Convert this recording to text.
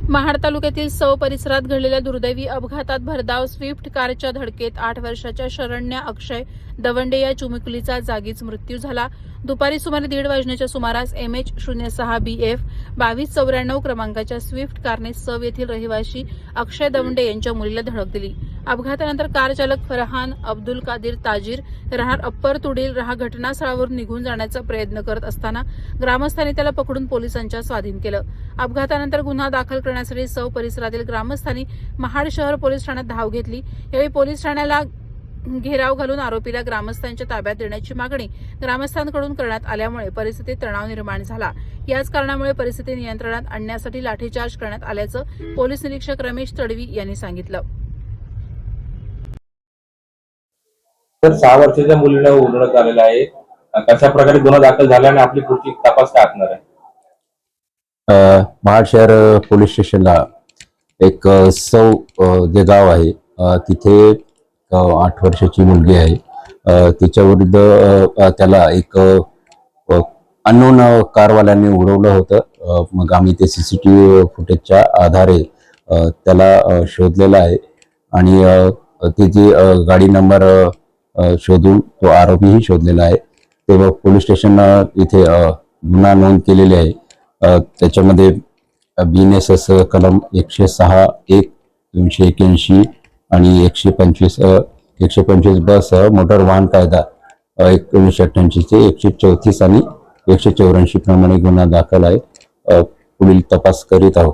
महाड तालुक्यातील सौ परिसरात घडलेल्या दुर्दैवी अपघातात भरधाव स्विफ्ट कारच्या धडकेत 8 वर्षाच्या शरण्या अक्षय दवंडे या चिमुकलीचा जागीच मृत्यू झाला। दुपारी सुमारे 1:30 वाजण्याच्या सुमारास MH06BF 2294 क्रमांकाच्या स्विफ्ट कारने सौ येथील रहिवासी अक्षय दवंडे यांच्या मुलीला धडक दिली। अपघातानंतर कार चालक फरहान अब्दुल कादिर ताजीर राहणार अप्पर तुडील घटनास्थळावरून निघून जाण्याचा प्रयत्न करत असताना ग्रामस्थांनी त्याला पकडून पोलिसांच्या स्वाधीन केलं। अपघातानंतर गुन्हा दाखल करण्यासाठी सौ परिसरातील ग्रामस्थांनी महाड शहर पोलीस ठाण्यात धाव घेतली। यावेळी पोलीस ठाण्याला घेराव घालून आरोपीला ग्रामस्थांच्या ताब्यात देण्याची मागणी ग्रामस्थांकडून करण्यात आल्यामुळे परिस्थितीत तणाव निर्माण झाला। याच कारणामुळे परिस्थिती नियंत्रणात आणण्यासाठी लाठीचार्ज करण्यात आल्याचं पोलीस निरीक्षक रमेश तडवी यांनी सांगितलं। तर 6 वर्षाच्या मुलीला उडवण्यात आलेला आहे। कशा प्रकारे गुन्हा दाखल झाला आणि आपली पुढची तपास काय असणार आहे? महाड शहर पोलीस स्टेशनला एक सौ जे गाव आहे तिथे 8 वर्षाची मुलगी आहे। तिच्या विरुद्ध त्याला एक अननोन कारवाल्यांनी उडवलं होतं। मग आम्ही ते CCTV फुटेजच्या आधारे त्याला शोधलेला आहे आणि त्याची गाडी नंबर शोधून तो आरोपीही शोधलेला आहे। तेव्हा पोलीस स्टेशन इथे गुन्हा नोंद केलेली आहे। त्याच्यामध्ये BNSS कलम 106(1) 281 आणि 125 बस मोटर वाहन कायदा 1988 चे 134 आणि 184 प्रमाणे गुन्हा दाखल आहे। पुढील तपास करीत आहोत।